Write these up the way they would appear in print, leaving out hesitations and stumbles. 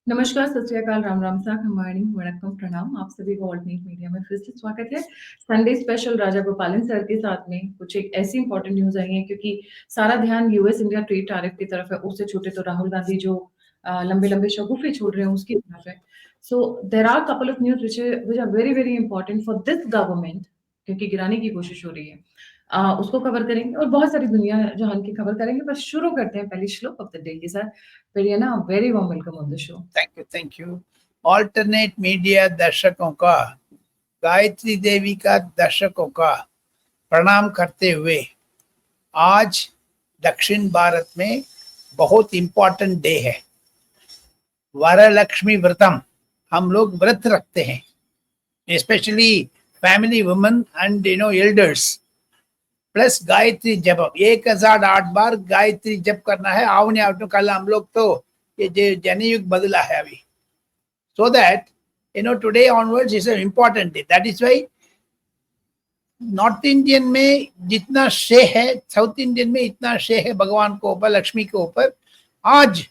नमस्कार, सत श्री अकाल, राम राम सा, खमाणी, वणक्कम, प्रणाम। आप सभी को ऑल्टरनेट मीडिया में फिर से स्वागत है। संडे स्पेशल राजा गोपालन सर के साथ में कुछ एक ऐसी इंपॉर्टेंट न्यूज़ आई है क्योंकि सारा ध्यान यूएस इंडिया ट्रेड टैरिफ की तरफ है। उससे छूटे तो राहुल गांधी जो लंबे-लंबे शगुफे छोड़ रहे हैं उसकी तरफ है। So there are couple of news which are very very important for this government क्योंकि गिराने की कोशिश हो रही है। उसको कवर करेंगे और बहुत सारी दुनिया जहान की खबर करेंगे। बस शुरू करते हैं पहली श्लोक ऑफ द डे के साथ। Priyana, very warm welcome on the show. Thank you. Alternate media दर्शकों का, गायत्री देवी का दर्शकों का प्रणाम करते हुए आज दक्षिण भारत में बहुत इंपॉर्टेंट डे है, वरलक्ष्मी व्रतम। हम लोग व्रत रखते हैं, specially family women and elders, plus Gayatri जप 1008 बार गायत्री जप करना है। आवने आवने कल हम लोग तो ये जनयुग बदला है अभी, so that today onwards is an important day. That is why north Indian में जितना श्रेय है, साउथ इंडियन में इतना श्रेय है भगवान को ऊपर, लक्ष्मी के ऊपर। आज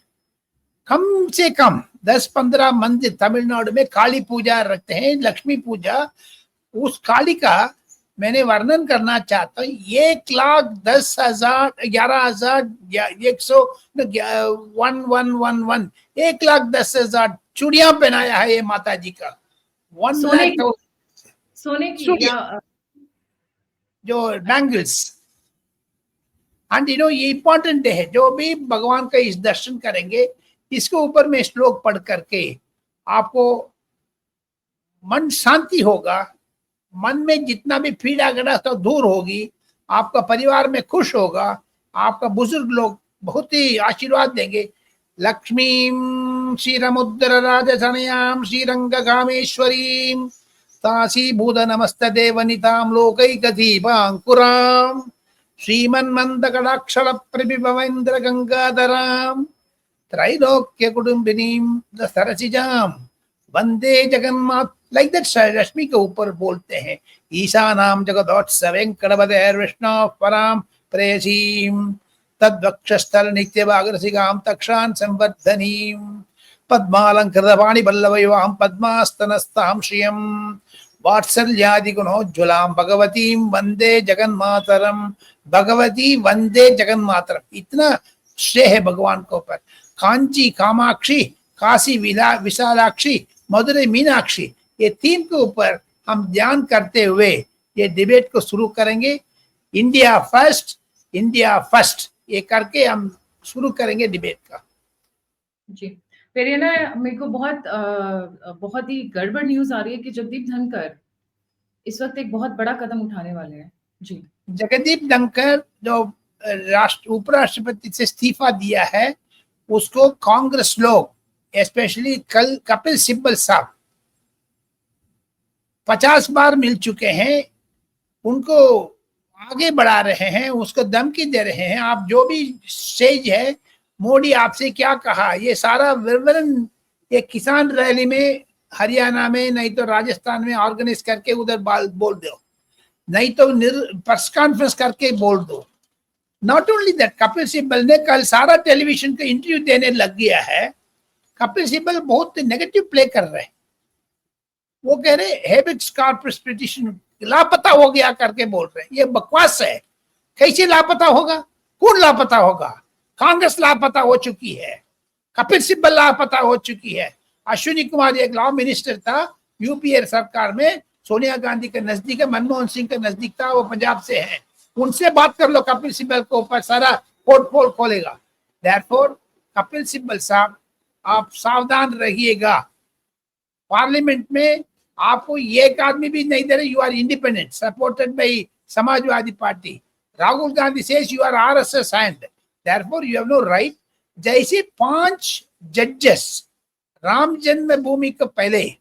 कम से कम 10-15 मंदिर तमिलनाडु में काली पूजा रखते हैं, लक्ष्मी पूजा। उस काली का मैंने वर्णन करना चाहता हूँ। 1,10,000 11,000 1,11,11 1,10,000 चूड़ियां पहनाया है ये माता जी का। 1 लाख सोने की या जो बैंगल्स। एंड ये इंपॉर्टेंट डे है। जो भी भगवान का इस दर्शन करेंगे, इसके ऊपर में श्लोक पढ़ करके आपको मन शांति होगा, मन में जितना भी पीड़ा गड़ा तो दूर होगी, आपका परिवार में खुश होगा, आपका बुजुर्ग लोग बहुत ही आशीर्वाद देंगे। लक्ष्मीं श्रीरमुद्र राजसनयां श्रीरंगकामेश्वरीं तासीभूत नमस्तदे वनितां लोकैकदीपांकुरां श्रीमन्मन्दकटाक्षर प्रविभवेन्द्र गंगाधरां त्रैलोक्य कुटुंबिनीं सरसिजां वंदे जगन्मात। लाइक दैट रश्मि के ऊपर बोलते हैं। ईशानां जगदोत्सवेंकटपतेर् विष्णोः परां प्रेयसीं तद्वक्षस्थल नित्यवागरसिकां तक्षां संवर्धनीं पद्मालंकृतपाणिपल्लवयुवां पद्मास्तनस्तां श्रियं वात्सल्यादिगुणोज्ज्वलां भगवतीं वंदे जगन्मातरं। भगवती वंदे जगन्मातरम, इतना श्रेय है भगवान के ऊपर। कांची कामाक्षी, काशी विशालाक्षी, मधुरै मीनाक्षी, ये 3 के ऊपर हम ध्यान करते हुए ये डिबेट को शुरू करेंगे। इंडिया फर्स्ट, इंडिया फर्स्ट, ये करके हम शुरू करेंगे डिबेट का। जी, प्रियना, मेरे को बहुत ही गड़बड़ न्यूज़ आ रही है कि जगदीप धनखड़ इस वक्त एक बहुत बड़ा कदम उठाने वाले हैं। जी, जगदीप धनखड़ जो उपराष्ट्रपति से इस्तीफा दिया है, उसको कांग्रेस लोग, स्पेशली कल कपिल सिब्बल साहब 50 बार मिल चुके हैं, उनको आगे बढ़ा रहे हैं, उसको धमकी दे रहे हैं। आप जो भी स्टेज है, मोदी आपसे क्या कहा, ये सारा विवरण ये किसान रैली में हरियाणा में, नहीं तो राजस्थान में ऑर्गेनाइज करके उधर बोल दो, नहीं तो प्रेस कॉन्फ्रेंस करके बोल दो। Not only that, Kapil Sibal ने कल सारा टेलीविजन का इंटरव्यू देने लग गया है। कपिल सिब्बल बहुत नेगेटिव प्ले कर रहे हैं। वो कह रहे हेबिट्स कॉर्पस पिटिशन लापता हो गया करके बोल रहे हैं। ये बकवास है। कैसे लापता होगा? कौन लापता होगा? कांग्रेस लापता हो चुकी है, कपिल सिब्बल लापता हो चुकी है। अश्विनी कुमार एक लॉ मिनिस्टर था यूपीए सरकार में, सोनिया गांधी के नजदीक है, मनमोहन सिंह के नजदीक था, वो पंजाब से है। उनसे बात कर लो, कपिल सिब्बल को ऊपर सारा पोर्टफोल खोलेगा। देयरफॉर कपिल सिब्बल साहब, आप सावधान रहिएगा। पार्लियामेंट में आपको एक आदमी भी नहीं दे रहे। You are independent, supported by Samajwadi Party. Rahul Gandhi says you are RSS hand, therefore you have no right. जैसे 5 जजेस राम जन्मभूमि को पहले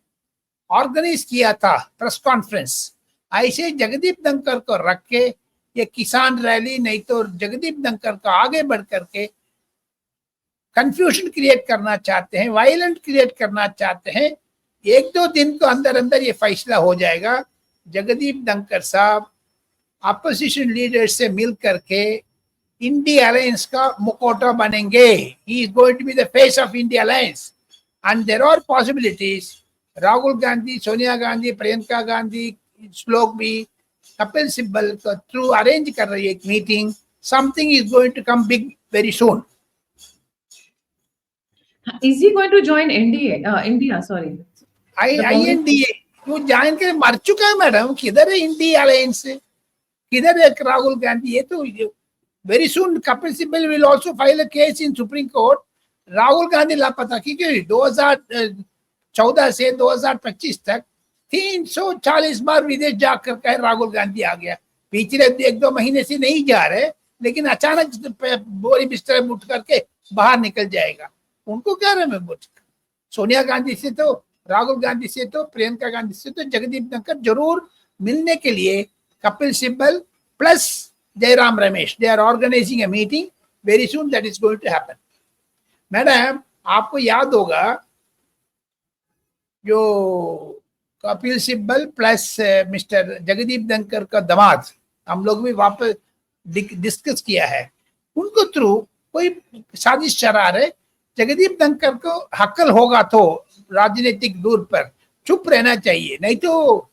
ऑर्गेनाइज किया था प्रेस कॉन्फ्रेंस, ऐसे जगदीप धनखड़ को रख के ये किसान रैली, नहीं तो जगदीप धनखड़ का आगे बढ़ करके कंफ्यूजन क्रिएट करना चाहते हैं, वायलेंट क्रिएट करना चाहते हैं। 1-2 दिन के अंदर अंदर ये फैसला हो जाएगा। जगदीप धनखड़ साहब अपोजिशन लीडर से मिल करके इंडिया अलायंस का मुखौटा बनेंगे। He is going to be the face of India alliance. and there are possibilities. Rahul Gandhi, Sonia Gandhi, Priyanka Gandhi, Shlok B, Kapil Sibal through arrange कर रही है एक meeting. Something is going to come big very soon. Is he going to join NDA? India, sorry. INDA वो join कर मर चुका है madam. किधर है इंडिया अलायंस से, किधर है राहुल गांधी? ये तो very soon Kapil Sibal will also file a case in supreme court. Rahul Gandhi लापता क्योंकि 2014 से 2025 तक 340 बार विदेश जाकर कह राहुल गांधी आ गया. पिछले 1-2 महीने से नहीं जा रहे, लेकिन अचानक बोरी बिस्तर उठ करके बाहर निकल जाएगा. उनको क्या रहे मैं बोल, सोनिया गांधी से तो, राहुल गांधी से तो, प्रियंका गांधी से तो जगदीप धनखड़ जरूर मिलने के लिए Kapil Sibal plus Jairam Ramesh, they are organising a meeting very soon. That is going to happen. Madam आपको याद होगा जो कपिल सिब्बल प्लस मिस्टर जगदीप धनखड़ का दामाद, हम लोग भी वापस डिस्कस किया है, उनको थ्रू कोई साजिश चला रहे. जगदीप धनखड़ को हकल होगा तो राजनीतिक दूर पर चुप रहना चाहिए, नहीं तो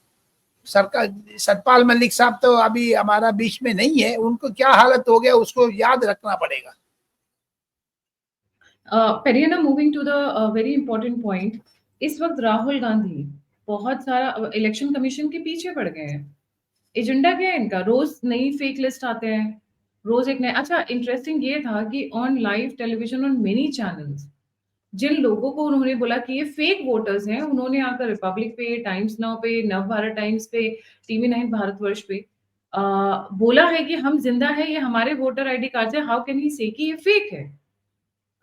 सरकार सतपाल मलिक साहब तो अभी हमारा बीच में नहीं है, उनको क्या हालत हो गया उसको याद रखना पड़ेगा. Periyana, moving to the very important point, इस वक्त राहुल गांधी बहुत सारा इलेक्शन कमीशन के पीछे पड़ गए हैं. एजेंडा क्या है इनका? रोज नई फेक लिस्ट आते हैं, रोज एक नया. अच्छा, इंटरेस्टिंग ये था कि on live television on many channels जिन लोगों को उन्होंने बोला कि ये फेक वोटर्स हैं, उन्होंने आकर रिपब्लिक पे, टाइम्स नाउ पे, नव भारत टाइम्स पे, TV9 भारतवर्ष पे बोला है कि हम जिंदा है, ये हमारे वोटर आईडी कार्ड है, हाउ कैन ही से कि ये फेक है.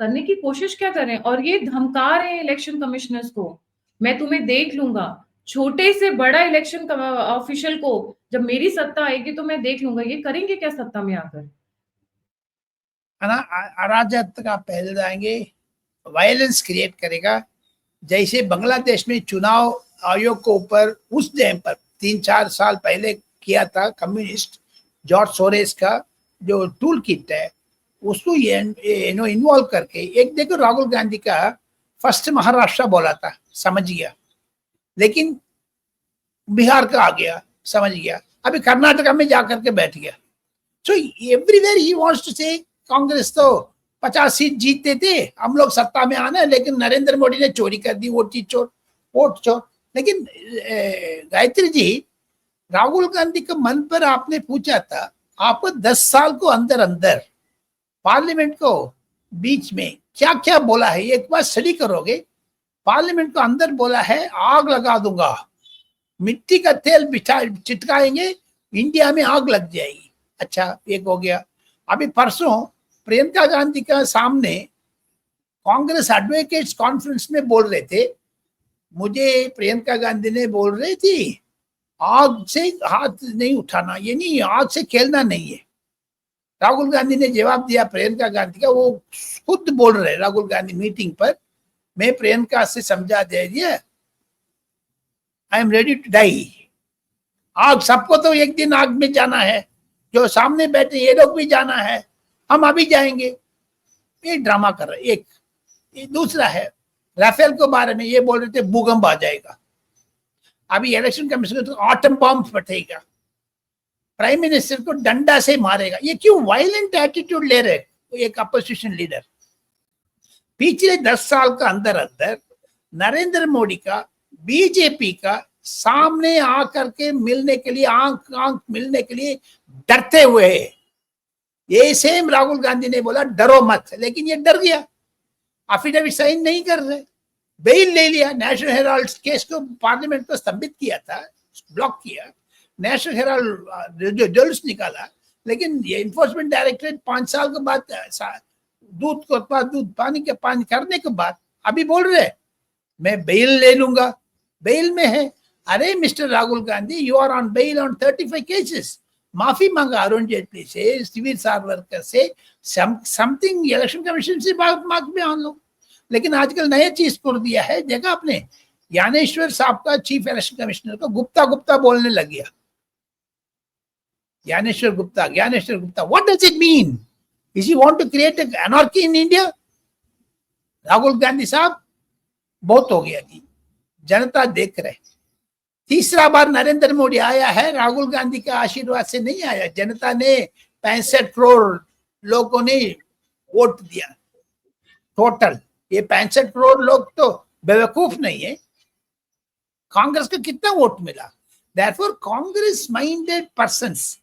करने की कोशिश क्या कर रहे हैं, और ये धमका रहे हैं इलेक्शन कमिश्नर्स को, मैं तुम्हें देख लूंगा. छोटे से बड़ा इलेक्शन ऑफिशियल को जब मेरी सत्ता आएगी तो मैं देख लूंगा. ये करेंगे क्या सत्ता में आकर? अराजकता का पहले जाएंगे, वायलेंस क्रिएट करेगा. जैसे बांग्लादेश में चुनाव आयोग को ऊपर उस टाइम पर 3-4 साल पहले किया था कम्युनिस्ट जॉर्ज सोरेस का जो टूल किट है, उसको इन्वॉल्व करके एक देखो राहुल गांधी का फर्स्ट महाराष्ट्र बोला था, समझ गया, लेकिन बिहार का आ गया, समझ गया, अभी कर्नाटका में जाकर के बैठ गया. So everywhere he wants to say Congress तो 50 सीट जीतते थे, हम लोग सत्ता में आना है, लेकिन नरेंद्र मोदी ने चोरी कर दी, वोट चोर. लेकिन गायत्री जी, राहुल गांधी के मन पर आपने पूछा था, आपको 10 साल को अंदर अंदर पार्लियामेंट को बीच में क्या क्या बोला है, एक बार स्टडी करोगे. पार्लियामेंट को अंदर बोला है आग लगा दूंगा, मिट्टी का तेल बिछा चिटकाएंगे, इंडिया में आग लग जाएगी. अच्छा, एक हो गया. अभी परसों प्रियंका गांधी का सामने कांग्रेस एडवोकेट्स कॉन्फ्रेंस में बोल रहे थे, मुझे प्रियंका गांधी ने बोल रही थी आग से हाथ नहीं उठाना, ये नहीं, आग से खेलना नहीं है. राहुल गांधी ने जवाब दिया प्रियंका गांधी का, वो खुद बोल रहे राहुल गांधी मीटिंग पर, मैं प्रियंका से समझा दे दिया, I am ready to die. आग सबको तो एक दिन आग में जाना है, जो सामने बैठे ये लोग भी जाना है, हम अभी जाएंगे. ये ड्रामा कर रहे. एक ये दूसरा है, राफेल के बारे में ये बोल रहे थे भूकंप आ जाएगा, अभी इलेक्शन कमीशन तो ऑटम बॉम्ब फटेगा, प्राइम मिनिस्टर को डंडा से मारेगा. ये क्यों वायलेंट एटीट्यूड ले रहे एक अपोजिशन लीडर? पिछले 10 साल का अंदर अंदर नरेंद्र मोदी का, बीजेपी का सामने आकर के मिलने के लिए, आंख आंख मिलने के लिए डरते हुए, ये सेम राहुल गांधी ने बोला डरो मत, लेकिन ये डर गया, अफिडेविट साइन नहीं कर रहे, बेल ले लिया. नेशनल हेराल्ड केस को पार्लियामेंट को स्तंभित किया था, ब्लॉक किया, नेशनल हेराल्ड जल्स निकाला, लेकिन ये इन्फोर्समेंट डायरेक्टरेट 5 साल के बाद दूध पानी के पानी करने के बाद अभी बोल रहे मैं बेल ले लूंगा, बेल में है. अरे mister Rahul Gandhi, you are on bail on 35 cases. माफी मांगा अरुण जेटली से, सिविल सार्वरकर से, समथिंग इलेक्शन कमीशन से मांग में आन लो. लेकिन आजकल नया चीज कर दिया है, जगह अपने ज्ञानेश्वर साहब का चीफ इलेक्शन कमिश्नर को गुप्ता बोलने लग गया. Gyaneshwar Gupta, what does it mean? Is he want to create an anarchy in India? Rahul Gandhi sahab, बहुत हो गया जी, जनता देख रहे। तीसरा बार नरेंद्र मोदी आया है, राहुल गांधी के आशीर्वाद से नहीं आया, जनता ने 65 करोड़ लोगों ने वोट दिया टोटल। ये 65 करोड़ लोग तो बेवकूफ नहीं है। कांग्रेस को कितना वोट मिला? Therefore Congress minded persons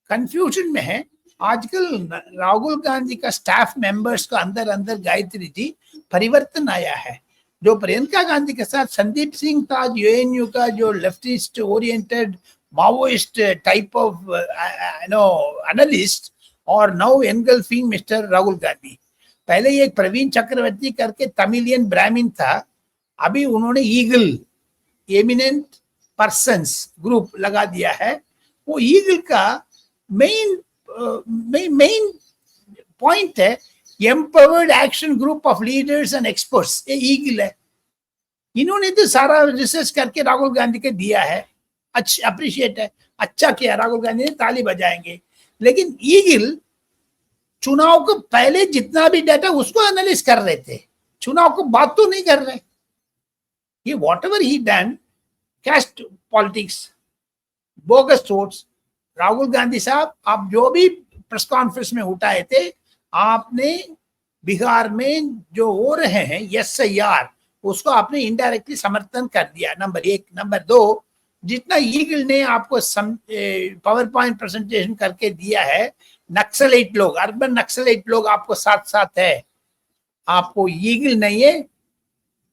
confusion में है। आजकल राहुल गांधी का स्टाफ मेंबर्स को अंदर अंदर गायत्री जी परिवर्तन आया है। जो प्रियंका गांधी के साथ संदीप सिंह था, यूएनयू का जो leftist oriented Maoist type of analyst, और now engulfing mister Rahul Gandhi. पहले ये प्रवीण चक्रवर्ती करके तमिलियन ब्राह्मण था, अभी उन्होंने ईगल एमिनेंट पर्सन्स ग्रुप लगा दिया है। वो ईगल का मेन पॉइंट है empowered action group of leaders and experts, ये ईगल है। इन्होंने तो सारा रिसर्च करके राहुल गांधी के दिया है, अच्छा अप्रिशिएट है, अच्छा किया राहुल गांधी ने, ताली बजाएंगे। लेकिन ईगल चुनाव को पहले जितना भी डाटा उसको एनालिस कर रहे थे, चुनाव को बात तो नहीं कर रहे। ये whatever he done, caste politics, bogus votes. Rahul Gandhi sahab, आप जो भी प्रेस कॉन्फ्रेंस में उठाए थे, आपने बिहार में जो हो रहे हैं SIR, उसको आपने इनडायरेक्टली समर्थन कर दिया, नंबर 1। नंबर 2, जितना ईगल ने आपको पावर पॉइंट प्रेजेंटेशन करके दिया है, नक्सलाइट लोग, अर्बन नक्सलाइट लोग आपको साथ साथ है, आपको ईगल नहीं है।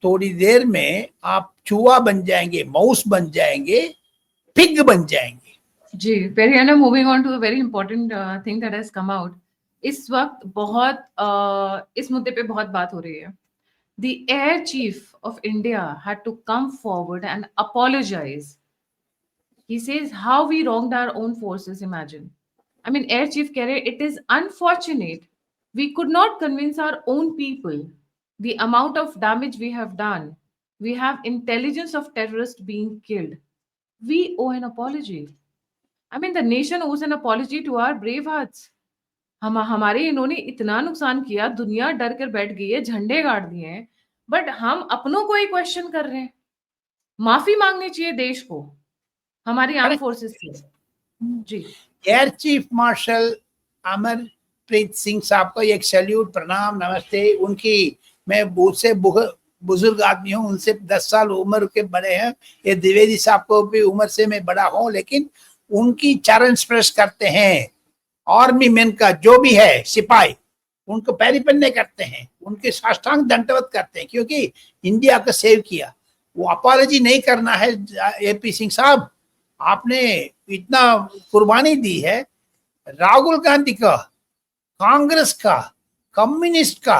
थोड़ी देर में आप चूहा बन जाएंगे, माउस बन जाएंगे, पिग बन जाएंगे। जी, फिर moving on to a very important thing that has come out. इस वक्त बहुत इस मुद्दे पे बहुत बात हो रही है। The Air Chief of India had to come forward and apologize. He says how we wronged our own forces, imagine. I mean, Air Chief कह रहे, it is unfortunate we could not convince our own people the amount of damage we have done. We have intelligence of terrorists being killed. We owe an apology. I mean, the nation owes an apology to our brave hearts. हमारे इन्होंने इतना नुकसान किया, दुनिया डर कर बैठ गई है, झंडे गाड़ दिए हैं, बट हम अपनों को ही क्वेश्चन कर रहे हैं। माफी मांगनी चाहिए देश को, हमारी आर्म फोर्सेस से। जी, air chief marshal Amarpreet Singh sahab को एक सैल्यूट, प्रणाम, नमस्ते। उनकी, मैं उससे बुजुर्ग आदमी हूँ, उनसे 10 साल उम्र के बड़े हैं। ये द्विवेदी साहब को भी उम्र से मैं बड़ा हूँ, लेकिन उनकी चरण स्पर्श करते हैं। आर्मी मैन का जो भी है सिपाही, उनको पैरी पन्ने करते हैं, उनके साष्टांग दंडवत करते हैं, क्योंकि इंडिया को सेव किया। वो अपॉलॉजी नहीं करना है। AP सिंह साहब, आपने इतना कुर्बानी दी है, राहुल गांधी का, कांग्रेस का, कम्युनिस्ट का,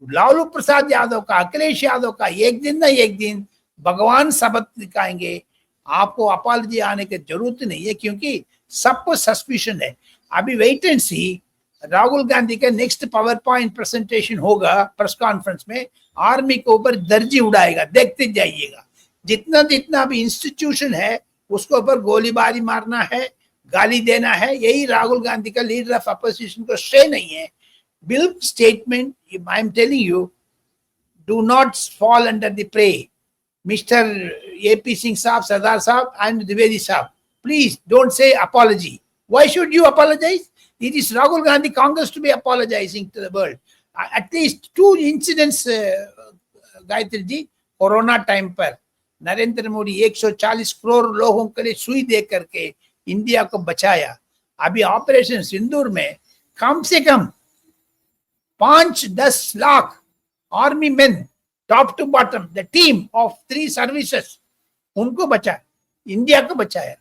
लालू प्रसाद यादव का, अखिलेश यादव का, एक दिन ना एक दिन भगवान शपथ दिखाएंगे। आपको अपॉलॉजी आने की जरूरत नहीं है, क्योंकि सबको सस्पिशन है। अभी वेट एंड सी, राहुल गांधी का नेक्स्ट पावर पॉइंट प्रेजेंटेशन होगा प्रेस कॉन्फ्रेंस में, आर्मी के ऊपर दर्जी उड़ाएगा, देखते जाइएगा। जितना जितना भी इंस्टीट्यूशन है उसके ऊपर गोलीबारी मारना है, गाली देना है। यही राहुल गांधी का लीडर ऑफ अपोजिशन को श्रेय नहीं है। Bill statement, I am telling you, do not fall under the prey. Mister AP Singh साहब, सरदार साहब एंड द्विवेदी साहब, please don't say apology. Why should you apologize? It is Rahul Gandhi Congress to be apologizing to the world. At least 2 incidents, Gayatri ji, corona time पर नरेंद्र मोदी 140 करोड़ लोगों के लिए सुई दे करके India को बचाया। अभी ऑपरेशन सिंदूर में कम से कम 5-10 lakh army man, top to bottom, the team of 3 services, उनको बचाया, इंडिया को बचाया।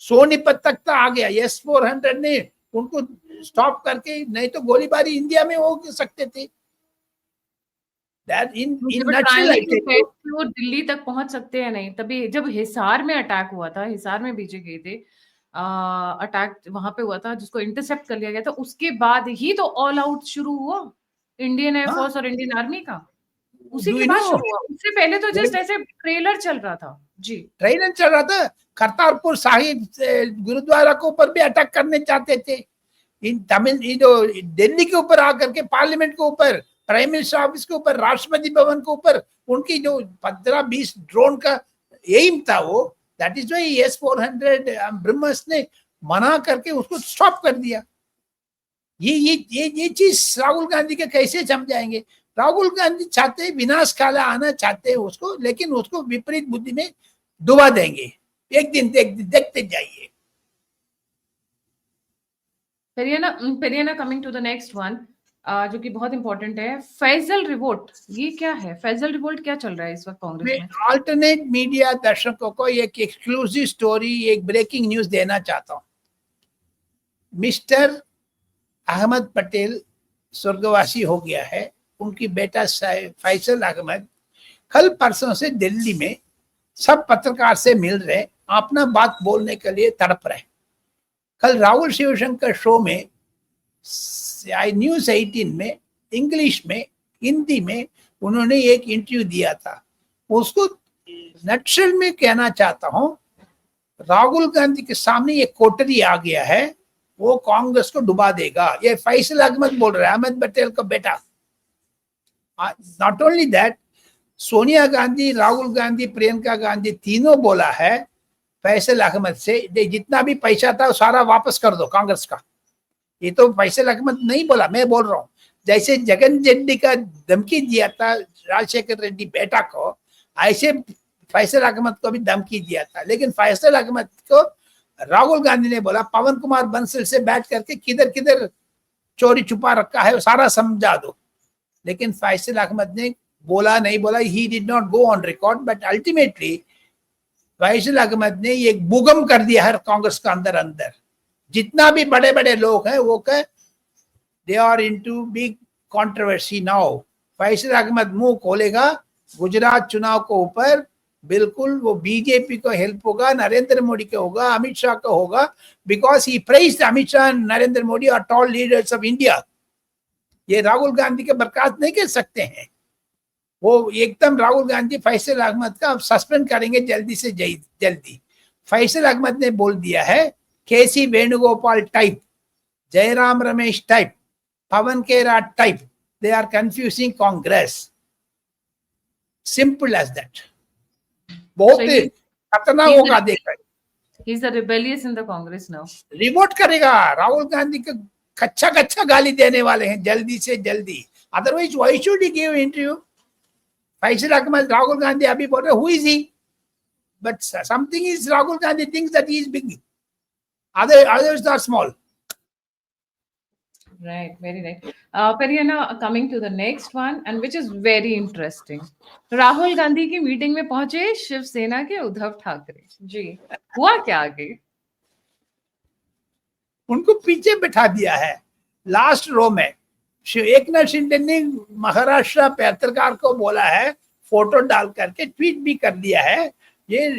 सोनीपत तक तो आ गया, S-400 ने उनको स्टॉप करके, नहीं तो गोलीबारी इंडिया में हो सकते थे। वो दिल्ली तक पहुंच सकते हैं नहीं। तभी जब हिसार में अटैक हुआ था, हिसार में बीजे गए थे, अटैक वहां पे हुआ था जिसको इंटरसेप्ट कर लिया गया था, उसके बाद ही तो ऑल आउट शुरू हुआ इंडियन एयरफोर्स और इंडियन आर्मी का, उसी के बाद शुरू हुआ। उससे पहले तो जस्ट ऐसे ट्रेलर चल रहा था। जी, ट्रेलर चल रहा था। करतारपुर साहिब गुरुद्वारा के ऊपर भी अटैक करने चाहते थे। इन दिल्ली के ऊपर आकर के, पार्लियामेंट के ऊपर प्राइम मिनिस्टर ऑफिस के ऊपर, राष्ट्रपति भवन के ऊपर उनकी जो 15-20 ड्रोन का एम था वो, that is Y S-400 BrahMos ने मना करके उसको स्टॉप कर दिया। ये चीज राहुल गांधी के कैसे समझाएंगे? राहुल गांधी चाहते हैं विनाश काला आना चाहते हैं उसको, लेकिन उसको विपरीत बुद्धि में डुबा देंगे। एक दिन देखते जाइए। Periyana coming to the next one, जो कि बहुत इंपॉर्टेंट है, फैजल रिवोल्ट। ये क्या है? फैजल रिवोल्ट क्या चल रहा है इस वक्त कांग्रेस में? अल्टरनेट मीडिया दर्शकों को एक एक्सक्लूसिव स्टोरी, एक ब्रेकिंग न्यूज देना चाहता हूं। मिस्टर अहमद पटेल स्वर्गवासी हो गया है। उनकी बेटा फैसल अहमद कल परसों से दिल्ली में सब पत्रकार से मिल रहे, अपना बात बोलने के लिए तड़प रहे। कल राहुल शिवशंकर शो में न्यूज़ 18 में इंग्लिश में, हिंदी में उन्होंने एक इंटरव्यू दिया था। उसको नटशेल में कहना चाहता हूं, राहुल गांधी के सामने एक कोटरी आ गया है, वो कांग्रेस को डुबा देगा। ये फैसल अहमद बोल रहा है, अहमद पटेल का बेटा। Not only that, Sonia Gandhi, Rahul Gandhi, Priyanka Gandhi तीनों बोला है फैसल अहमद से, जितना भी पैसा था सारा वापस कर दो कांग्रेस का। ये तो फैसल अहमद नहीं बोला, मैं बोल रहा हूँ। जैसे जगन रेड्डी का धमकी दिया था राजशेखर रेड्डी बेटा को, ऐसे फैसल अहमद को भी धमकी दिया था। लेकिन फैसल अहमद को राहुल गांधी ने बोला पवन कुमार बंसल से बैठ करके किधर किधर चोरी छुपा रखा है सारा समझा दो। लेकिन फैसल अहमद ने बोला नहीं बोला, he did not go on record, but ultimately Faisal Ahmed ने एक भूकंप कर दिया है कांग्रेस का अंदर। जितना भी बड़े बड़े लोग हैं वो they are into big controversy now. Faisal Ahmed मुंह खोलेगा गुजरात चुनाव को ऊपर, बिल्कुल वो बीजेपी को हेल्प होगा, नरेंद्र मोदी को होगा, अमित शाह को होगा, because he praised Amit Shah and Narendra Modi are tall leaders of India. ये राहुल गांधी के बर्खास्त नहीं कर सकते हैं। वो एकदम राहुल गांधी फैसल अहमद का सस्पेंड करेंगे जल्दी से जल्दी। फैसल अहमद ने बोल दिया है KC Venugopal type, Jairam Ramesh type, Pawan Khera type, they are confusing Congress, simple as that. बहुत खतरनाक होगा देखकर। He is a rebellious in the Congress now. Revolt करेगा, राहुल गांधी को कच्चा गाली देने वाले हैं जल्दी से जल्दी। Otherwise why should he give interview? Faisal Ahmed, Rahul Gandhi अभी बोल रहे who is he, but something is Rahul Gandhi thinks that he is big, others are small. Right, very right. Periana, coming to the next one, and which is very interesting. Rahul Gandhi की meeting में पहुंचे शिवसेना के उद्धव ठाकरे जी, हुआ क्या आगे? उनको पीछे बैठा दिया है लास्ट रो में। एकनाथ शिंदे ने महाराष्ट्र पत्रकार को बोला है, फोटो डाल करके ट्वीट भी कर दिया है, ये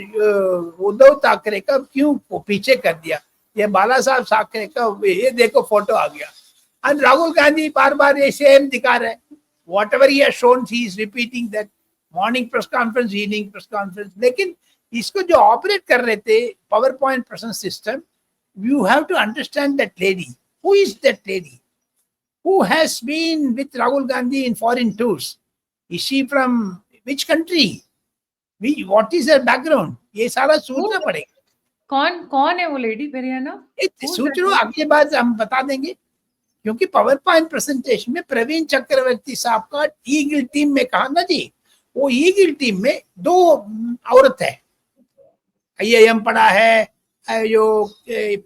उद्धव ठाकरे का क्यों पीछे कर दिया, ये बाला साहब ठाकरे का, ये देखो फोटो आ गया। और राहुल गांधी बार बार ये सेम दिखा रहे, what ever he has shown he is repeating that, morning press conference, evening press conference. लेकिन इसको जो ऑपरेट कर रहे थे power point present system, you have to understand that lady. Who is that lady? Who has been with Rahul Gandhi in foreign tours? Is she from which country? What is her background? ये सारा सोचना पड़ेगा। कौन है वो lady पेरियाना? सोच लो, अगली बार हम बता देंगे, क्योंकि पावर पॉइंट प्रेजेंटेशन में प्रवीण चक्रवर्ती साहब का ईगल टीम में कहा ना जी, वो ईगल टीम में 2 औरत है, IIM पढ़ा है, जो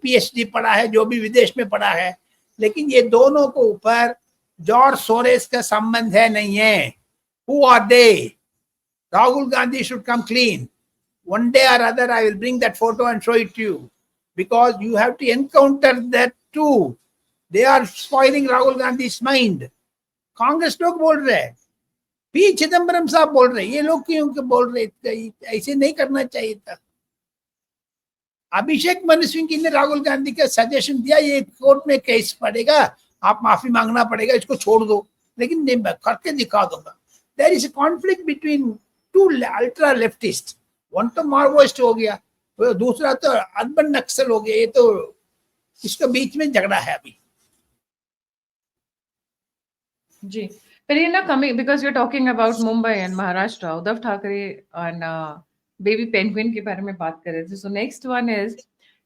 PhD पढ़ा है, जो भी विदेश में पढ़ा है, लेकिन ये दोनों को ऊपर जॉर्ज सोरेस का संबंध है नहीं है। Who are they? Rahul Gandhi should come clean. One day or other I will bring that photo and show it to you, because you have to encounter that too. They are spoiling Rahul Gandhi's mind. Congress लोग बोल रहे हैं, P Chidambaram साहब बोल रहे हैं, ये लोग क्यों बोल रहे, ऐसे नहीं करना चाहिए था। अभिषेक मनु सिंह ने राहुल गांधी का सजेशन दिया, ये कोर्ट में केस पड़ेगा, आप माफी मांगना पड़ेगा, इसको छोड़ दो, लेकिन नहीं, मैं करके दिखा दूंगा। There is a conflict between 2 ultra leftist, one तो माओवाइस्ट हो गया, दूसरा तो अर्बन नक्सल हो गया, ये तो इसके बीच में झगड़ा है अभी जी। But you know, coming because you're talking about Mumbai and Maharashtra, Uddhav Thackeray and Baby Penguin के बारे में बात कर रहे थे. So next one is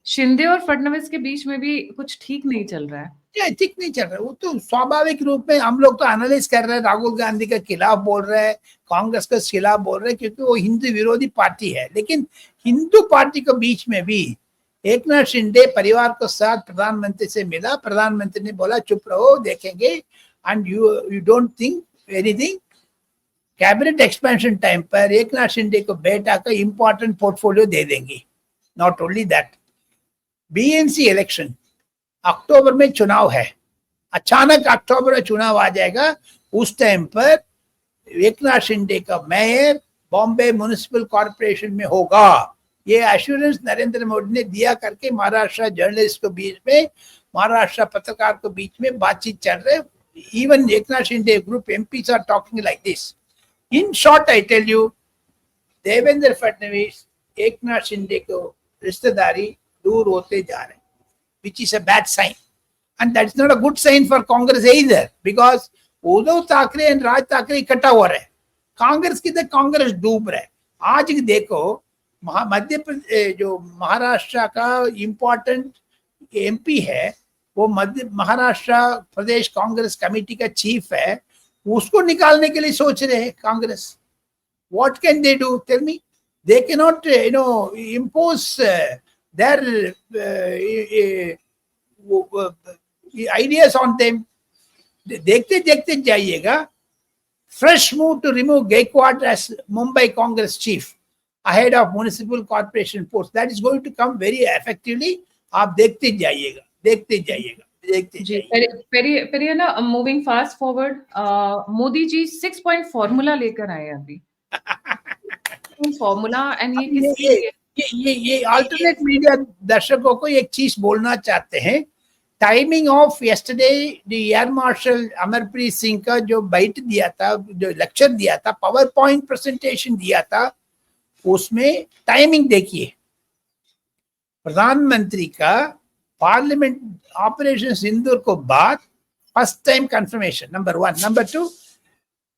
Shinde और फडणवीस के बीच में भी कुछ ठीक नहीं चल रहा है. ये ठीक नहीं चल रहा, वो तो स्वाभाविक रूप में हम लोग तो एनालाइज कर रहे हैं, राहुल गांधी के खिलाफ बोल रहे हैं, कांग्रेस के खिलाफ बोल रहे हैं, क्योंकि वो हिंदू विरोधी पार्टी है. लेकिन हिंदू पार्टी के बीच में भी एक नाथ शिंदे परिवार के साथ प्रधानमंत्री से मिला, प्रधानमंत्री ने बोला चुप रहो देखेंगे, and you don't think anything. Cabinet expansion time पर एक नाथ शिंदे को बेटा का इंपॉर्टेंट पोर्टफोलियो दे देंगे. Not only that, BMC election October में चुनाव है, अचानक अक्टूबर में चुनाव आ जाएगा. उस टाइम पर एक नाथ शिंदे का मेयर बॉम्बे म्युनिसिपल कॉर्पोरेशन में होगा. ये एश्योरेंस नरेंद्र मोदी ने दिया करके महाराष्ट्र जर्नलिस्ट के बीच में, महाराष्ट्र पत्रकार के बीच में बातचीत चल रहे. Even Eknath Shinde group MPs are talking like this. In short I tell you, Devendra Fadnavis Eknath Shinde को रिश्तेदारी दूर होते जा रहे, which is a bad sign, and that's not a good sign for Congress either, because Uddhav Thackeray and Raj Thackeray इकट्ठा हो रहे, कांग्रेस की तो कांग्रेस डूब रहे. आज देखो मध्य प्रदेश जो महाराष्ट्र का इम्पोर्टेंट एमपी है, वो मध्य महाराष्ट्र प्रदेश कांग्रेस कमेटी का चीफ है, उसको निकालने के लिए सोच रहे हैं Congress. What can they do, tell me. They can not impose their ideas on them. देखते देखते जाइएगा. Fresh move to remove Gaikwad as Mumbai Congress chief ahead of municipal corporation post. That is going to come very effectively. आप देखते जाइएगा, देखते जाइएगा, देखते जाइएगा. फिर ना moving fast forward, Modi ji 6 point formula लेकर आए अभी. फॉर्मूला एंड ये अल्टरनेट मीडिया दर्शकों को एक चीज बोलना चाहते हैं. Timing of yesterday the air marshal Amarpreet Singh का जो बाइट दिया था, जो लेक्चर दिया था, पावर पॉइंट प्रेजेंटेशन दिया था, उसमें टाइमिंग देखिए. प्रधानमंत्री का पार्लियामेंट ऑपरेशन सिंदूर को बाद first time confirmation, number 1. Number 2,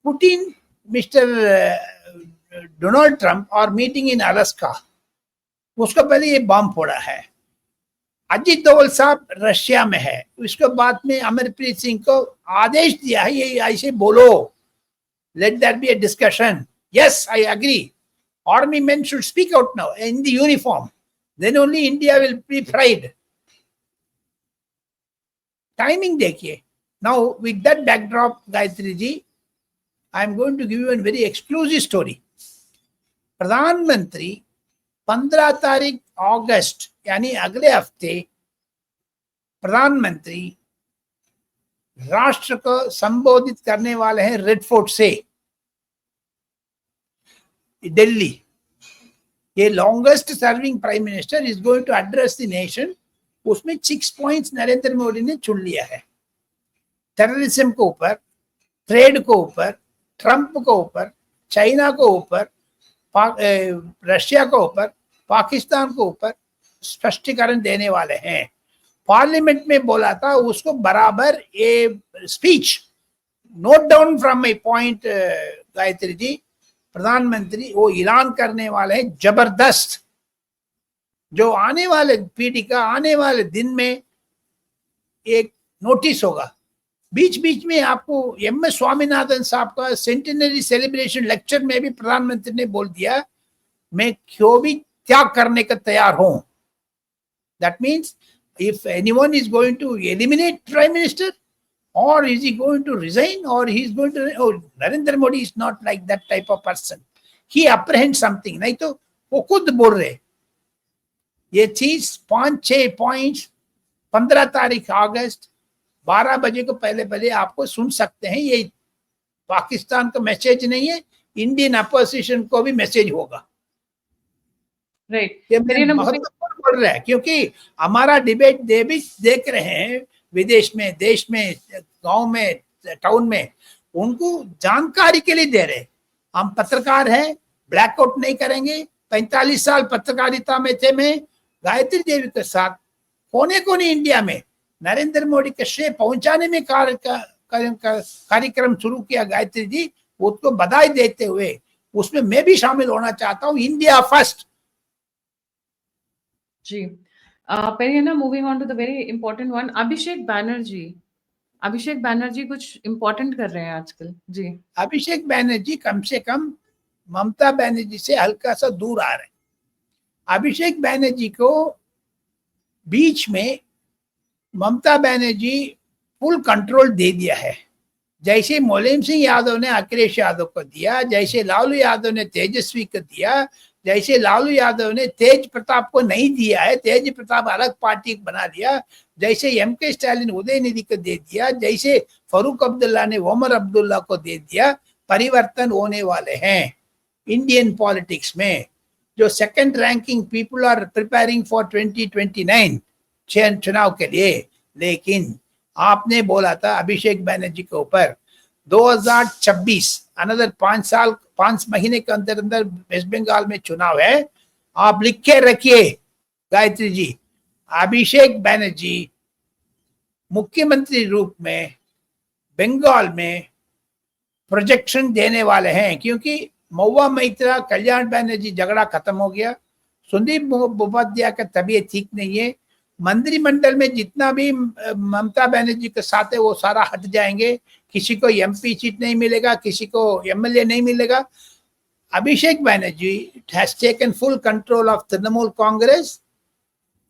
Putin mister Donald Trump और मीटिंग इन अलास्का, उसका पहले ये बम फोड़ा है. अजीत दोवल साहब रशिया में है, उसके बाद में अमरप्रीत सिंह को आदेश दिया है ये ऐसे बोलो, let that be a discussion. Yes, I agree. Army men should speak out now in the uniform, then only India will be pride. Timing देखिए. Now with that backdrop Gayatri ji, I am going to give you an very exclusive story. प्रधानमंत्री 15 तारीख अगस्त यानी अगले हफ्ते प्रधानमंत्री राष्ट्र को संबोधित करने वाले हैं रेड फोर्ट से दिल्ली. ये longest serving prime minister is going to address the nation. उसमें 6 पॉइंट्स नरेंद्र मोदी ने चुन लिया है. टेररिज्म के ऊपर, ट्रेड के ऊपर, ट्रंप के ऊपर, चाइना के ऊपर, रशिया के ऊपर, पाकिस्तान के ऊपर स्पष्टीकरण देने वाले हैं. पार्लियामेंट में बोला था उसको बराबर ये speech. Note down from my point Gayatri ji. प्रधानमंत्री वो ऐलान करने वाले हैं जबरदस्त, जो आने वाले पीढ़ी का आने वाले दिन में एक नोटिस होगा. बीच बीच में आपको एम.एस. स्वामीनाथन साहब का सेंटिनरी सेलिब्रेशन लेक्चर में भी प्रधानमंत्री ने बोल दिया मैं क्यों भी त्याग करने का तैयार हूं. That means if anyone is going to eliminate prime minister, or is he going to resign, or he is going to, oh, Narendra Modi is not like that type of person. He apprehends something. नहीं तो वो खुद बोल रहे ये चीज 5-6 points 15 तारीख अगस्त 12 बजे को पहले पहले आपको सुन सकते हैं. ये पाकिस्तान का मैसेज नहीं है, इंडियन अपोजिशन को भी मैसेज होगा. राइट, महत्वपूर्ण बोल रहा है क्योंकि हमारा डिबेट देख रहे हैं विदेश में, देश में, गांव में, टाउन में, उनको जानकारी के लिए दे रहे. हम पत्रकार हैं, ब्लैकआउट नहीं करेंगे. 45 साल पत्रकारिता में थे मैं गायत्री देवी के साथ. कोने कोने इंडिया में नरेंद्र मोदी के श्रेय पहुंचाने में कार्यक्रम शुरू किया गायत्री जी, उसको बधाई देते हुए उसमें मैं भी शामिल होना चाहता हूँ। India first. जी। Periana, moving on to the very important one, Abhishek Banerjee. Abhishek Banerjee कुछ इम्पोर्टेंट कर रहे हैं आजकल। जी। अभिषेक बैनर्जी कम से कम ममता बनर्जी से हल्का सा दूर आ रहे हैं। अभिषेक बैनर्जी को बीच में ममता बनर्जी फुल कंट्रोल दे दिया है। जैसे मुलायम सिंह यादव ने अखिलेश यादव को दिया, जैसे लालू यादव ने तेजस्वी को दिया, जैसे लालू यादव ने तेज प्रताप को नहीं दिया है, तेज प्रताप अलग पार्टी बना दिया, जैसे एमके स्टालिन उदयनिधि को दे दिया, जैसे फारूक अब्दुल्ला ने उमर अब्दुल्ला को दे दिया। परिवर्तन होने वाले हैं इंडियन पॉलिटिक्स में। जो second ranking people are preparing for 2029 चुनाव के लिए। लेकिन आपने बोला था अभिषेक बैनर्जी के ऊपर 2026 अनदर 5 महीने के अंदर अंदर वेस्ट बंगाल में चुनाव है। आप लिख के रखिए गायत्री जी, अभिषेक बैनर्जी मुख्यमंत्री रूप में बंगाल में प्रोजेक्शन देने वाले हैं, क्योंकि महुआ मैत्रा कल्याण बैनर्जी झगड़ा खत्म हो गया। सुदीप मुखोपाध्याय का तबीयत ठीक नहीं है। मंत्रिमंडल में जितना भी ममता बनर्जी के साथ है वो सारा हट जाएंगे। किसी को एमपी सीट नहीं मिलेगा, किसी को एमएलए नहीं मिलेगा। Abhishek Banerjee has taken full control of Trinamool Congress.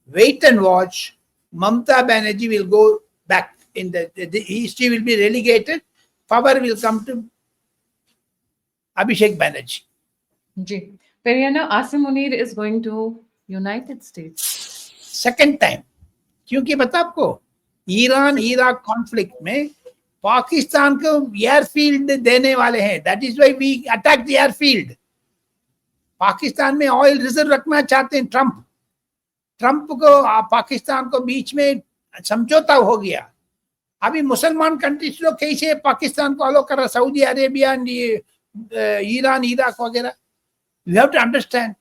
Wait and watch, Mamata Banerjee will go back in the history will be relegated, power will come to Abhishek Banerjee. जी। Periyana, Asim Munir is going to United States second time, क्योंकि बता आपको ईरान इराक कॉन्फ्लिक्ट में पाकिस्तान को airfield देने वाले हैं। That is why we attack the airfield. Pakistan में ऑयल रिजर्व रखना चाहते हैं ट्रंप को पाकिस्तान को बीच में समझौता हो गया। अभी मुसलमान कंट्रीज लोग कैसे पाकिस्तान को अलो कर रहा, सऊदी अरेबिया, ईरान इराक वगैरह। You have to understand.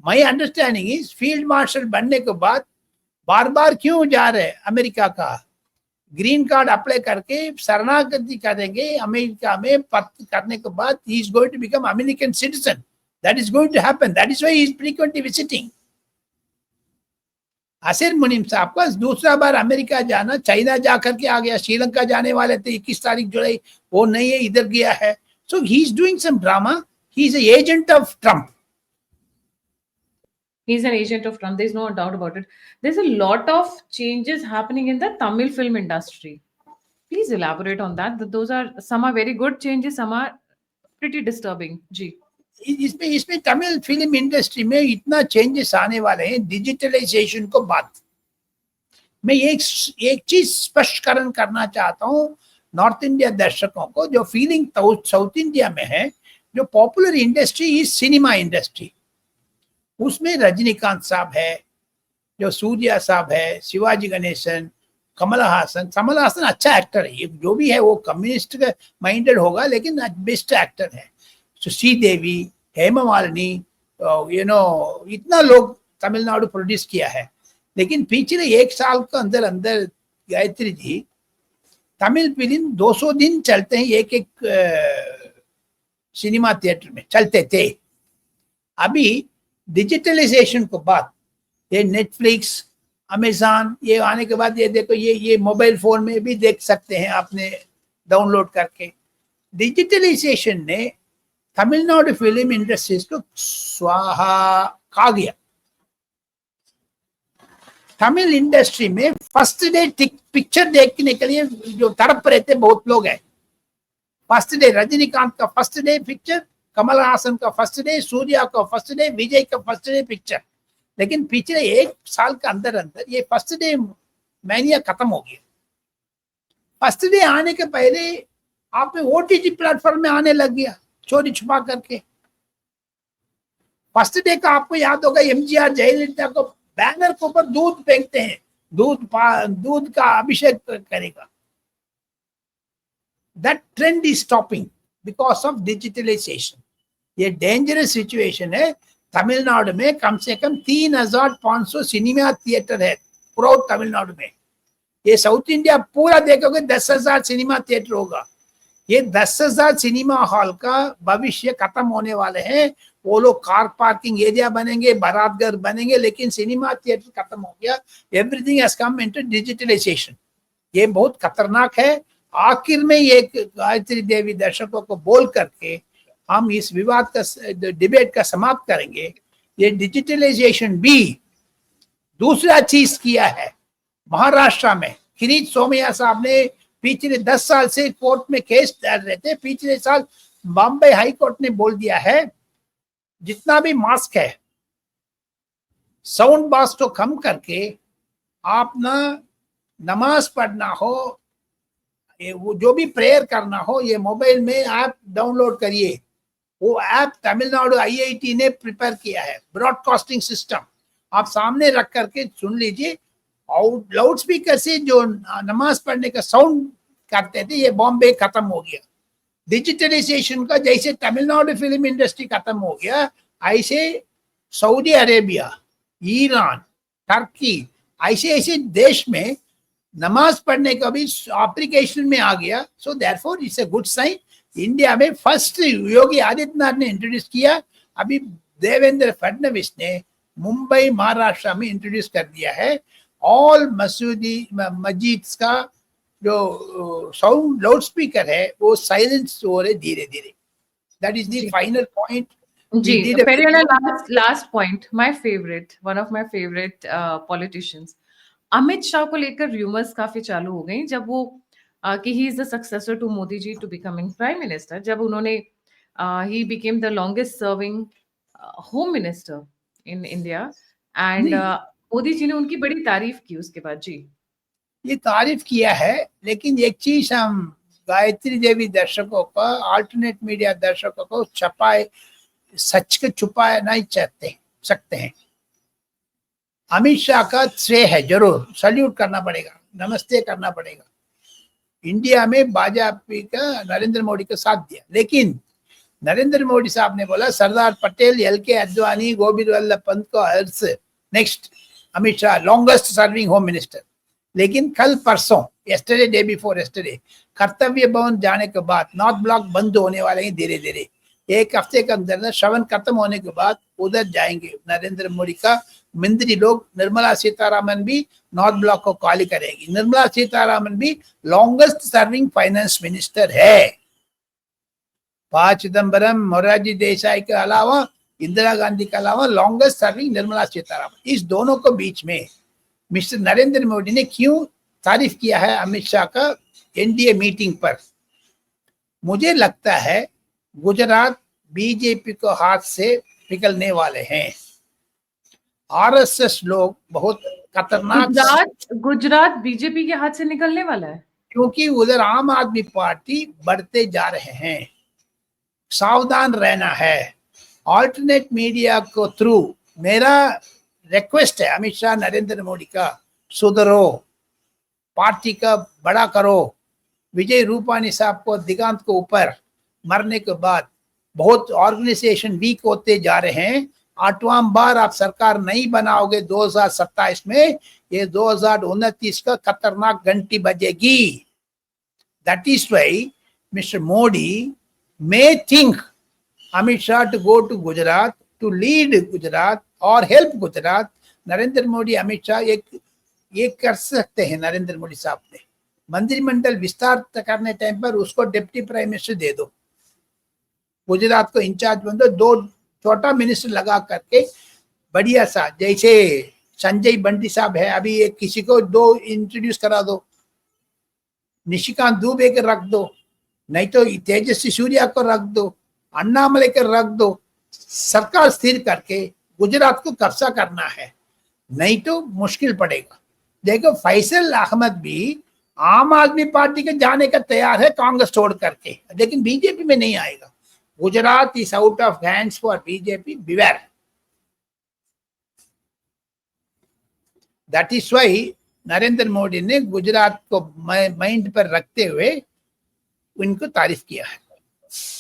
My understanding is field marshal बनने के बाद बार बार क्यों जा रहे अमेरिका का ग्रीन कार्ड अप्लाई करके शरणागति करेंगे अमेरिका में। करने के बाद he is going to become American citizen. That is going to happen. That is why he is frequently visiting. Asir Munim sahab का दूसरा बार अमेरिका जाना, चाइना जाकर के आ गया, श्रीलंका जाने वाले थे 21 तारीख जुलाई, वो नहीं है, इधर गया है। So he is doing some drama. He is an agent of Trump. He's an agent of Trump. There's no doubt about it. There's a lot of changes happening in the Tamil film industry. Please elaborate on that. Those are, some are very good changes, some are pretty disturbing. जी। इसमें Tamil film industry में इतना changes आने वाले हैं digitalisation को बाद। मैं एक चीज स्पष्टीकरण करना चाहता हूँ नॉर्थ इंडिया दर्शकों को। जो फीलिंग साउथ इंडिया में है, जो popular industry is cinema industry. उसमें रजनीकांत साहब है, जो सूर्या साहब है, शिवाजी गणेशन, कमल हासन अच्छा एक्टर है। जो भी है वो कम्युनिस्ट माइंडेड होगा लेकिन बेस्ट एक्टर है। श्रीदेवी, हेमा मालिनी, इतना लोग तमिलनाडु प्रोड्यूस किया है। लेकिन पिछले 1 साल के अंदर अंदर गायत्री जी तमिल फिल्म 200 दिन चलते हैं एक सिनेमा थिएटर में चलते थे। अभी डिजिटलाइजेशन के बाद ये नेटफ्लिक्स, अमेज़न ये आने के बाद ये देखो ये मोबाइल फोन में भी देख सकते हैं आपने डाउनलोड करके। डिजिटलाइजेशन ने तमिलनाडु फिल्म इंडस्ट्रीज को स्वाहा खा गया। तमिल इंडस्ट्री में फर्स्ट डे पिक्चर देखने के लिए जो तड़प रहे थे बहुत लोग हैं। फर्स्ट डे रजनीकांत का first day picture, Kamal Haasan का फर्स्ट डे, सूर्या का फर्स्ट डे, विजय का फर्स्ट डे पिक्चर। लेकिन पिछले 1 साल के अंदर अंदर ये फर्स्ट डे मैनिया खत्म हो गया। फर्स्ट डे आने के पहले आप में ओटीटी प्लेटफॉर्म में आने लग गया चोरी छुपा करके। फर्स्ट डे का आपको याद होगा एमजीआर जयललिता को बैनर के ऊपर दूध फेंकते हैं, दूध का अभिषेक करेगा। That trend is stopping because of digitalisation. ये डेंजरस सिचुएशन है। तमिलनाडु में कम से कम 3500 सिनेमा थिएटर है पूरा तमिलनाडु में। ये साउथ इंडिया पूरा देखोगे 10,000 सिनेमा थिएटर होगा। ये 10,000 सिनेमा हॉल का भविष्य खत्म होने वाले हैं। वो लोग कार पार्किंग एरिया बनेंगे, बारात घर बनेंगे, लेकिन सिनेमा थिएटर खत्म हो गया। Everything has come into digitalisation. ये बहुत खतरनाक है। आखिर में ये गायत्री देवी दर्शकों को बोल करके हम इस विवाद का डिबेट का समाप्त करेंगे। ये डिजिटलाइजेशन भी दूसरा चीज किया है। महाराष्ट्र में किरीट सोमैया साहब ने पिछले 10 साल से कोर्ट में केस डाल रहे थे। पिछले साल बॉम्बे हाई कोर्ट ने बोल दिया है जितना भी मास्क है साउंड बॉक्स को कम करके आप ना नमाज पढ़ना हो, वो जो भी प्रेयर करना हो, ये मोबाइल में ऐप डाउनलोड करिए। वो ऐप तमिलनाडु IIT ने प्रिपेयर किया है, ब्रॉडकास्टिंग सिस्टम। आप सामने रख करके सुन लीजिए। और लाउड स्पीकर से जो नमाज पढ़ने का साउंड करते थे, ये बॉम्बे खत्म हो गया। डिजिटलाइजेशन का जैसे तमिलनाडु फिल्म इंडस्ट्री खत्म हो गया, ऐसे सऊदी अरेबिया, ईरान, टर्की, ऐसे ऐसे देश में नमाज पढ़ने का भी एप्लीकेशन में आ गया। So therefore it's a good sign. India में फर्स्ट योगी आदित्यनाथ ने इंट्रोड्यूस किया, अभी देवेंद्र फडणवीस ने मुंबई महाराष्ट्र में इंट्रोड्यूस कर दिया है। ऑल मस्जिद का जो साउंड लाउड स्पीकर है वो साइलेंस हो रहे धीरे धीरे। That is the final point. जी, Periyana, last point, my favorite, one of my favorite politicians, Amit Shah को लेकर रूमर्स काफी चालू हो गई जब वो कि he is the successor to Modi ji to becoming prime minister. जब उन्होंने he became the longest serving home minister in India and Modi ji ने उनकी बड़ी तारीफ की उसके बाद। जी, ये तारीफ किया है, लेकिन एक चीज हम गायत्री देवी दर्शकों को, अल्टरनेट मीडिया दर्शकों को छपाए, सच के छुपाए नहीं सकते हैं। अमित शाह का श्रेय है, जरूर सल्यूट करना पड़ेगा, नमस्ते करना पड़ेगा। इंडिया में भाजपा का नरेंद्र मोदी का साथ दिया, लेकिन नरेंद्र मोदी साहब ने बोला सरदार पटेल, LK आडवाणी, गोविंद वल्लभ पंत को अर्ज, next Amit Shah longest serving home minister. लेकिन कल परसों, यस्टरडे, डे बिफोर यस्टरडे, कर्तव्य भवन जाने के बाद नॉर्थ ब्लॉक बंद होने वाले हैं धीरे धीरे। एक हफ्ते के अंदर श्रवण खत्म होने के बाद उधर जाएंगे नरेंद्र मोदी का मंत्री लोग। निर्मला सीतारामन भी नॉर्थ ब्लॉक को खाली करेगी। निर्मला सीतारामन भी लॉन्गेस्ट सर्विंग फाइनेंस मिनिस्टर है। पा चिदम्बरम, मोरारजी देसाई के अलावा, इंदिरा गांधी के अलावा लॉन्गेस्ट सर्विंग निर्मला सीतारामन। इस दोनों को बीच में मिस्टर नरेंद्र मोदी ने क्यों तारीफ किया है अमित शाह का NDA मीटिंग पर? मुझे लगता है गुजरात बीजेपी को हाथ से निकलने वाले हैं। RSS लोग बहुत खतरनाक। गुजरात बीजेपी के हाथ से निकलने वाला है क्योंकि उधर आम आदमी पार्टी बढ़ते जा रहे हैं। सावधान रहना है। ऑल्टरनेट मीडिया को थ्रू मेरा रिक्वेस्ट है अमित शाह, नरेंद्र मोदी का, सुधरो, पार्टी का बड़ा करो। विजय रूपानी साहब को दिगांत को ऊपर मरने के बाद बहुत ऑर्गेनाइजेशन वीक होते जा रहे हैं। 8वां बार आप सरकार नहीं बनाओगे 2027 में, ये 2029 का खतरनाक घंटी बजेगी। That is why mister Modi may think Amit Shah to go to Gujarat to lead Gujarat or help Gujarat। Narendra Modi, Amit Shah ये कर सकते हैं। नरेंद्र मोदी साहब ने मंत्रिमंडल विस्तार करने टाइम पर उसको डिप्टी प्राइम मिनिस्टर दे दो, गुजरात को इंचार्ज बन दो, 2 छोटा मिनिस्टर लगा करके बढ़िया सा, जैसे संजय बंटी साहब है, अभी एक किसी को 2 इंट्रोड्यूस करा दो, निशिकांत दुबे के रख दो, नहीं तो तेजस्वी सूर्या को रख दो, अन्नामले को रख दो। सरकार स्थिर करके गुजरात को कब्जा करना है, नहीं तो मुश्किल पड़ेगा। देखो फैसल अहमद भी आम आदमी पार्टी के जाने का तैयार है कांग्रेस छोड़ करके, लेकिन बीजेपी में नहीं आएगा। Gujarat is out of hands for BJP, beware. That is why Narendra Modi ने गुजरात को माइंड पर रखते हुए उनको तारीफ किया है।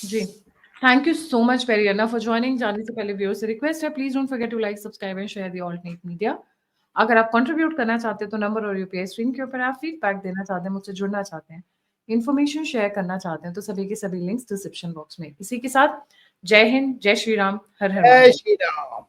जी, thank you so much Periyana for joining. जाने से पहले व्यूअर्स से रिक्वेस्ट है, please don't forget to like, subscribe and share the alternate media. अगर आप कंट्रीब्यूट करना चाहते हैं तो नंबर और यूपीआई स्क्रीन के ऊपर, आप फीडबैक देना चाहते हैं, मुझसे जुड़ना चाहते हैं, इन्फॉर्मेशन शेयर करना चाहते हैं, तो सभी के सभी लिंक्स डिस्क्रिप्शन बॉक्स में। इसी के साथ जय हिंद, जय श्री राम, हर हर जय महादेव। श्री राम।